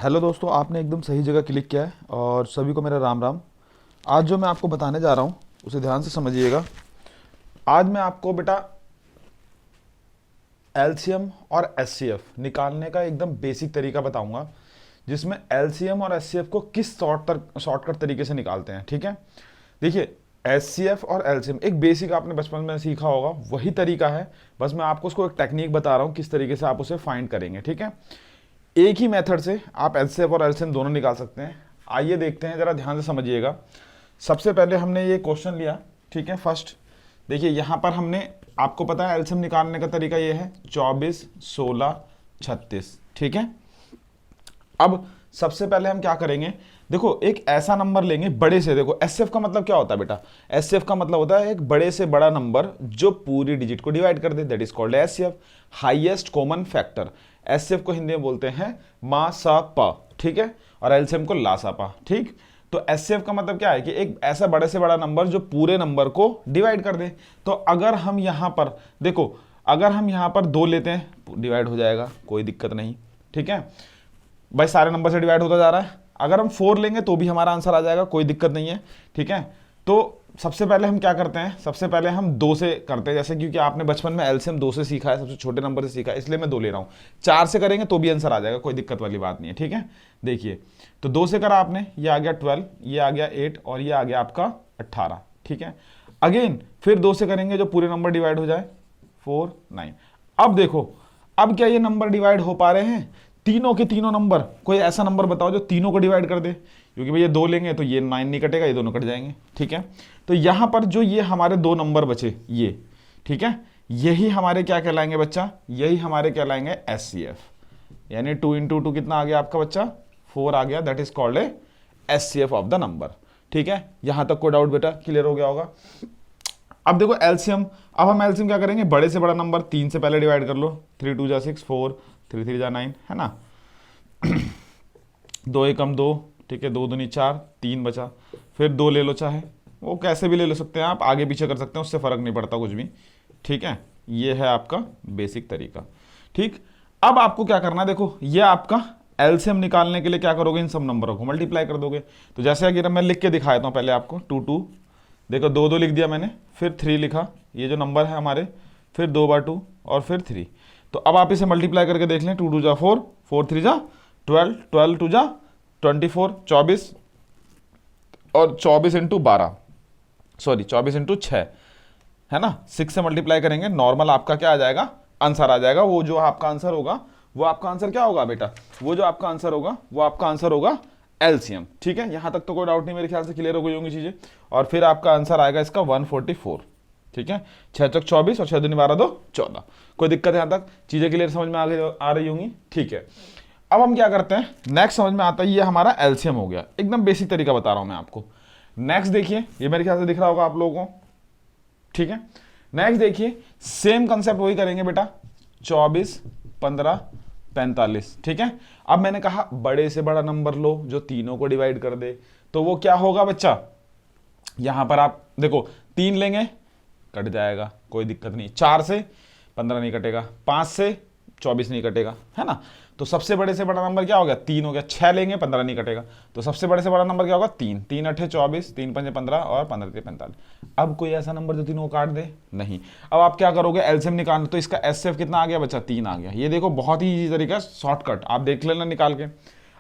Hello दोस्तों, आपने एकदम सही जगह क्लिक किया है और सभी को मेरा राम राम। आज जो मैं आपको बताने जा रहा हूँ उसे ध्यान से समझिएगा। आज मैं आपको बेटा एलसीएम और एचसीएफ निकालने का एकदम बेसिक तरीका बताऊंगा, जिसमें एलसीएम और एचसीएफ को किस शॉर्टकट तरीके से निकालते हैं। ठीक है, देखिए एचसीएफ और एलसीएम एक बेसिक आपने बचपन में सीखा होगा, वही तरीका है। बस मैं आपको उसको एक टेक्निक बता रहा हूँ किस तरीके से आप उसे फाइंड करेंगे। ठीक है, एक ही मेथड से आप एचसीएफ और एलसीएम दोनों निकाल सकते हैं। आइए देखते हैं, जरा ध्यान से समझिएगा। सबसे पहले हमने ये क्वेश्चन लिया। ठीक है, फर्स्ट देखिए यहाँ पर हमने, आपको पता है एलसीएम निकालने का तरीका ये है 24, 16, 36। ठीक है, अब सबसे पहले हम क्या करेंगे, देखो एक ऐसा नंबर लेंगे बड़े से। देखो एचसीएफ का मतलब क्या होता है बेटा, एचसीएफ का मतलब होता है एक बड़े से बड़ा नंबर जो पूरी डिजिट को डिवाइड कर दे, that is called HCF, highest common factor. HCF को हिंदी में बोलते हैं मा सा पा। ठीक है, और एलसीएम को ला सा पा। ठीक, तो एचसीएफ का मतलब क्या है कि एक ऐसा बड़े से बड़ा नंबर जो पूरे नंबर को डिवाइड कर दे। तो अगर हम यहां पर देखो, अगर हम यहां पर 2 लेते हैं डिवाइड हो जाएगा, कोई दिक्कत नहीं। ठीक है भाई, सारे नंबर से डिवाइड होता जा रहा है। अगर हम 4 लेंगे तो भी हमारा आंसर आ जाएगा, कोई दिक्कत नहीं है। ठीक है, तो सबसे पहले हम क्या करते हैं, सबसे पहले हम 2 से करते हैं, जैसे क्योंकि आपने बचपन में एलसीएम 2 से सीखा है, सबसे छोटे नंबर से सीखा है, इसलिए मैं 2 ले रहा हूं। 4 से करेंगे तो भी आंसर आ जाएगा, कोई दिक्कत वाली बात नहीं है। ठीक है, देखिए तो 2 से करा आपने, ये आ गया 12, ये आ गया 8 और ये आ गया आपका 18। ठीक है, अगेन फिर 2 से करेंगे जो पूरे नंबर डिवाइड हो जाए, 4, 9। अब देखो, अब क्या ये नंबर डिवाइड हो पा रहे हैं, तीनों के तीनों नंबर? कोई ऐसा नंबर बताओ जो तीनों को डिवाइड कर दे, क्योंकि भाई ये 2 लेंगे तो ये 9 नहीं कटेगा, ये दोनों कट जाएंगे। ठीक है, तो यहां पर जो ये हमारे 2 नंबर बचे ये, ठीक है, यही हमारे क्या कहलाएंगे बच्चा, यही हमारे कहलाएंगे एचसीएफ। यानी 2 इंटू 2 कितना आ गया आपका बच्चा, 4 आ गया, that is called a HCF of the number. ठीक है, यहां तक कोई डाउट बेटा क्लियर हो गया होगा। अब देखो एलसीएम, अब हम एलसीएम क्या करेंगे, बड़े से बड़ा नंबर 3 से पहले डिवाइड कर लो, 3 2 जा 6, 4 3 3 जा 9, है ना। 2 एकम 2, ठीक है, 2 दूनी 4, 3 बचा। फिर 2 ले लो, चाहे वो कैसे भी ले लो सकते हैं आप, आगे पीछे कर सकते हैं, उससे फर्क नहीं पड़ता कुछ भी। ठीक है, ये है आपका बेसिक तरीका। ठीक, अब आपको क्या करना है, देखो ये आपका एलसीएम निकालने के लिए क्या करोगे, इन सब नंबरों को मल्टीप्लाई कर दोगे। तो जैसे अगर मैं लिख के दिखाया था पहले आपको, 2 2, देखो 2 2 लिख दिया मैंने, फिर 3 लिखा, ये जो नंबर है हमारे, फिर 2 बार 2 और फिर 3। तो अब आप इसे मल्टीप्लाई करके देख लें, 2 2 जा 4, 4 3 जा 12, 12 2 जा 24, 24 और 24 इंटू 12, सॉरी 24 इंटू 6, है ना। 6 से मल्टीप्लाई करेंगे, नॉर्मल आपका क्या आ जाएगा, आंसर आ जाएगा। वो जो आपका आंसर होगा, वो आपका आंसर क्या होगा बेटा, वो जो आपका आंसर होगा वो आपका आंसर होगा एलसीएम। ठीक है, यहां तक तो कोई डाउट नहीं, मेरे ख्याल से क्लियर हो गई होंगी चीजें। और फिर आपका आंसर आएगा इसका 144। ठीक है, 6 चौक 24 और 6 दूनी 12 2 14। कोई दिक्कत है, यहां तक चीजें क्लियर समझ में आ रही होंगी। ठीक है, अब हम क्या करते हैं, नेक्स्ट समझ में आता है, ये हमारा एलसीएम हो गया, एकदम बेसिक तरीका बता रहा हूं मैं आपको। नेक्स्ट देखिए, ये मेरे ख्याल से दिख रहा होगा आप लोगों को। ठीक है, नेक्स्ट देखिए, सेम कंसेप्ट वही करेंगे बेटा, 24, 15, 45। ठीक है, अब मैंने कहा बड़े से बड़ा नंबर लो जो तीनों को डिवाइड कर दे, तो वो क्या होगा बच्चा, यहां पर आप देखो 3 लेंगे कट जाएगा, कोई दिक्कत नहीं। 4 से 15 नहीं कटेगा, 5 से 24 नहीं कटेगा, है ना। तो सबसे बड़े से बड़ा नंबर क्या हो गया, 3 हो गया। 6 लेंगे 15 नहीं कटेगा, तो सबसे बड़े से बड़ा नंबर क्या होगा, 3 3 8 24, 3 5 15 और 15 3 45। अब कोई ऐसा नंबर जो तीनों को काट दे, नहीं। अब आप क्या करोगे, एलसीएम निकालना, तो इसका एचसीएफ कितना आ गया बच्चा, 3 आ गया। ये देखो बहुत ही इजी तरीका, शॉर्टकट, आप देख लेना निकाल के।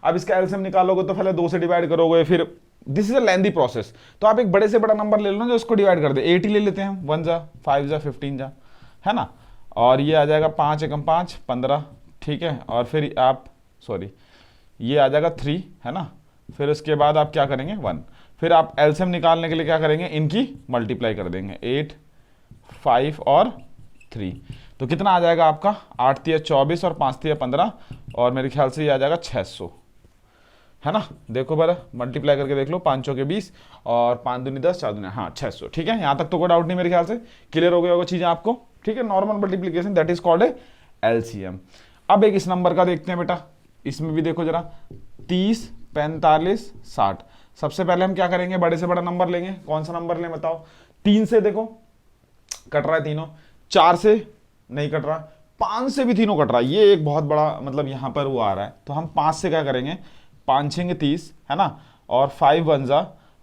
अब इसका एलसीएम निकालोगे तो पहले 2 से डिवाइड करोगे, फिर this is a lengthy process. तो आप एक बड़े से बड़ा नंबर ले लो ना जो उसको डिवाइड कर दे, 8 ही ले लेते हैं हम, 1 जा 5 जा 15 जा, है ना। और ये आ जाएगा 5 एकम 5 15। ठीक है, और फिर आप सॉरी ये आ जाएगा 3, है ना। फिर उसके बाद आप क्या करेंगे 1, फिर आप एलसीएम निकालने के लिए क्या करेंगे, इनकी मल्टीप्लाई कर देंगे, 8 5 और 3। तो कितना आ जाएगा आपका, 8 3 24 और 5 3 15, और मेरे ख्याल से ये आ जाएगा 600, है ना। देखो बरा मल्टीप्लाई करके देख लो, 5 चौके 20 और 5 दूनी 10 4 दूनी, हाँ 600। ठीक है, यहां तक तो कोई डाउट नहीं, मेरे ख्याल से क्लियर हो गया होगा चीजें आपको। ठीक है, normal multiplication, that is called A LCM. अब एक इस नंबर का देखते हैं बेटा, इसमें भी देखो जरा, 30 45 60। सबसे पहले हम क्या करेंगे, बड़े से बड़ा नंबर लेंगे, कौन सा नंबर लें बताओ। 3 से देखो कट रहा है तीनों, 4 से नहीं कट रहा, 5 से भी तीनों कट रहा है, ये एक बहुत बड़ा मतलब यहाँ पर वो आ रहा है। तो हम 5 से क्या करेंगे, 5 छंग 30 है ना, और 5 वन जा,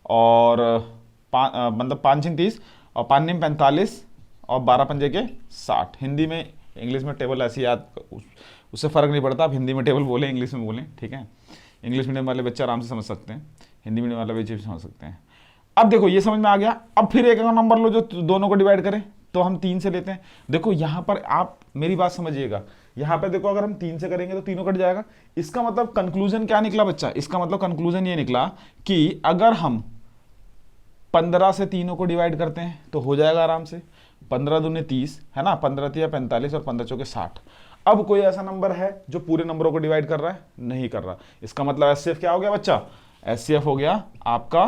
और मतलब 5 छंग 30 और 5 निम 45 और 12 पंजे के 60। हिंदी में इंग्लिश में टेबल ऐसी याद, उससे फ़र्क नहीं पड़ता, आप हिंदी में टेबल बोलें इंग्लिश में बोलें, ठीक है। इंग्लिश मीडियम वाले बच्चे आराम से समझ सकते हैं, हिंदी मीडियम वाले बच्चे भी समझ सकते हैं। अब देखो ये समझ में आ गया। अब फिर एक अगर नंबर लो जो दोनों को डिवाइड करे, तो हम 3 से लेते हैं। देखो यहाँ पर आप मेरी बात समझिएगा, यहाँ पे देखो अगर हम 3 से करेंगे तो तीनों कट जाएगा। इसका मतलब कंक्लूजन क्या निकला बच्चा, इसका मतलब कंक्लूजन ये निकला कि अगर हम 15 से तीनों को डिवाइड करते हैं तो हो जाएगा आराम से, 15 दूनी 30 है ना, 15 तिया 45 और 15 चौके 60। अब कोई ऐसा नंबर है जो पूरे नंबरों को डिवाइड कर रहा है, नहीं कर रहा। इसका मतलब एचसीएफ क्या हो गया बच्चा, एचसीएफ हो गया आपका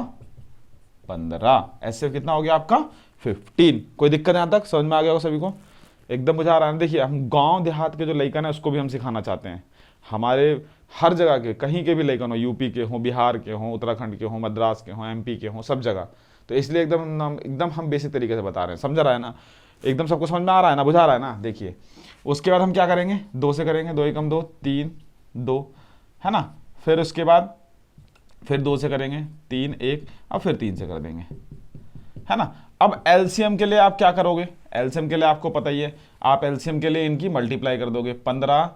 15। एचसीएफ कितना हो गया आपका 15। कोई दिक्कत यहां तक समझ में आ गया हो सभी को, एकदम बुझा रहा है। देखिए हम गांव देहात के जो लड़कन है उसको भी हम सिखाना चाहते हैं, हमारे हर जगह के कहीं के भी लड़कन हो, यूपी के हों, बिहार के हों, उत्तराखंड के हों, मद्रास के हों, एमपी के हों, सब जगह। तो इसलिए एकदम हम बेसिक तरीके से बता रहे हैं, समझ रहा है ना, एकदम सबको समझ में आ रहा है ना, बुझा रहा है ना। देखिए उसके बाद हम क्या करेंगे, 2 से करेंगे, 2 एकम 2, 3 2 है ना, फिर उसके बाद फिर 2 से करेंगे, 3 1, अब फिर 3 से कर देंगे, है ना। अब एलसीएम के लिए आप क्या करोगे, एलसीएम के लिए आपको पता ही है, आप एलसीएम के लिए इनकी मल्टीप्लाई कर दोगे, 15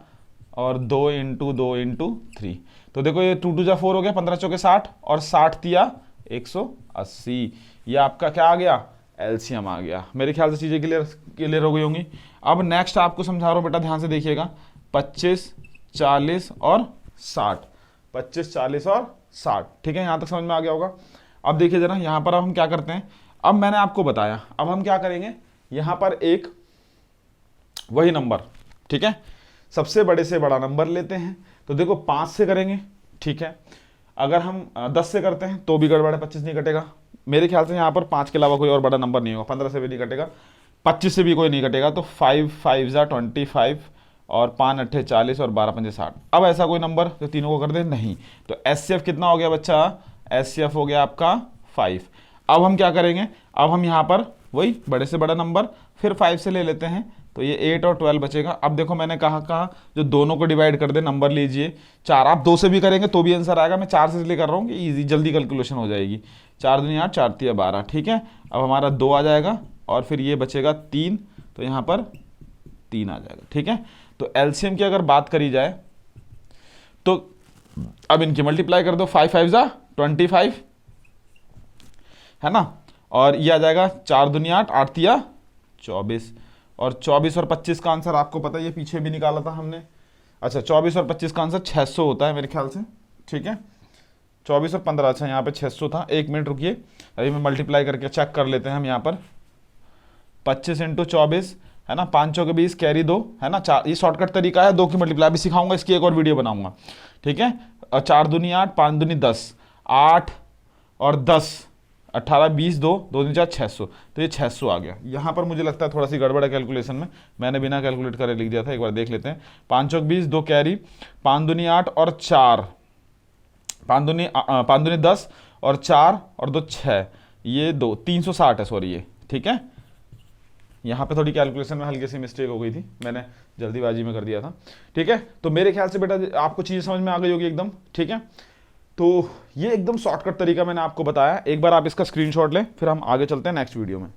और 2 इंटू 2 इंटू 3। तो देखो ये 2 2 जा 4 हो गया, 15 चौके 60 और 60 तिया 180। ये आपका क्या आ गया, एलसीएम आ गया। मेरे ख्याल से चीज़ें क्लियर हो गई होंगी। अब नेक्स्ट आपको समझा रहा हूँ बेटा, ध्यान से देखिएगा, 25 40 और 60, 25 40 और 60, ठीक है, यहाँ तक समझ में आ गया होगा। अब देखिए जरा यहाँ पर अब हम क्या करते हैं, अब मैंने आपको बताया, अब हम क्या करेंगे, यहाँ पर एक वही नंबर, ठीक है, सबसे बड़े से बड़ा नंबर लेते हैं। तो देखो 5 से करेंगे, ठीक है, अगर हम 10 से करते हैं तो भी गड़बड़ है, 25 नहीं कटेगा। मेरे ख्याल से यहाँ पर 5 के अलावा कोई और बड़ा नंबर नहीं होगा, 15 से भी नहीं कटेगा, 25 से भी कोई नहीं कटेगा। तो 5 5 जा 25 और 5 अट्ठे 40 और 12 पंजे 60। अब ऐसा कोई नंबर जो तीनों को कर दे, नहीं। तो एचसीएफ कितना हो गया बच्चा, एचसीएफ हो गया आपका 5। अब हम क्या करेंगे, अब हम यहाँ पर वही बड़े से बड़ा नंबर फिर 5 से ले लेते हैं, तो ये 8 और 12 बचेगा। अब देखो मैंने कहा जो दोनों को डिवाइड कर दे, नंबर लीजिए 4। आप 2 से भी करेंगे तो भी आंसर आएगा, मैं 4 से इसलिए कर रहा हूँ कि ईजी जल्दी कैलकुलेशन हो जाएगी। 4 दूनी 8, 4 तिया 12, ठीक है। अब हमारा 2 आ जाएगा और फिर ये बचेगा 3, तो यहाँ पर 3 आ जाएगा, ठीक है। तो एलसीएम की अगर बात करी जाए तो अब इनकी मल्टीप्लाई कर दो, 5 5 जा 25 है ना, और ये आ जाएगा 4 दूनी 8, 8 तिया 24, और 24 और 25 का आंसर आपको पता है, ये पीछे भी निकाला था हमने। अच्छा 24 और 25 का आंसर 600 होता है मेरे ख्याल से, ठीक है। 24 और 15, अच्छा यहाँ पे 600 था। 1 मिनट रुकिए, अभी मैं मल्टीप्लाई करके चेक कर लेते हैं हम यहाँ पर। 25 इंटू 24 है ना, 5 चौके 20 कैरी 2 है ना, 4, ये शॉर्टकट तरीका है 2 की मल्टीप्लाई, अभी सिखाऊंगा, इसकी एक और वीडियो बनाऊंगा, ठीक है। और 4 दूनी 8, 5 दूनी 10, 8 और 10 18 20 2 2 दूनी 4 600, तो ये 600 आ गया। यहाँ पर मुझे लगता है थोड़ा सी गड़बड़ है कैलकुलेशन में, मैंने बिना कैलकुलेट करे लिख दिया था, एक बार देख लेते हैं। 5 चौक 20, 2 कैरी, 5 दूनी 8 और 4, 5 दूनी 10 और 4 और 2 6, ये 2 360 है, सॉरी ये, ठीक है। यहाँ पे थोड़ी कैलकुलेशन में हल्की सी मिस्टेक हो गई थी, मैंने जल्दीबाजी में कर दिया था, ठीक है। तो मेरे ख्याल से बेटा आपको चीज़ समझ में आ गई होगी एकदम, ठीक है। तो ये एकदम शॉर्टकट तरीका मैंने आपको बताया, एक बार आप इसका स्क्रीनशॉट लें, फिर हम आगे चलते हैं नेक्स्ट वीडियो में।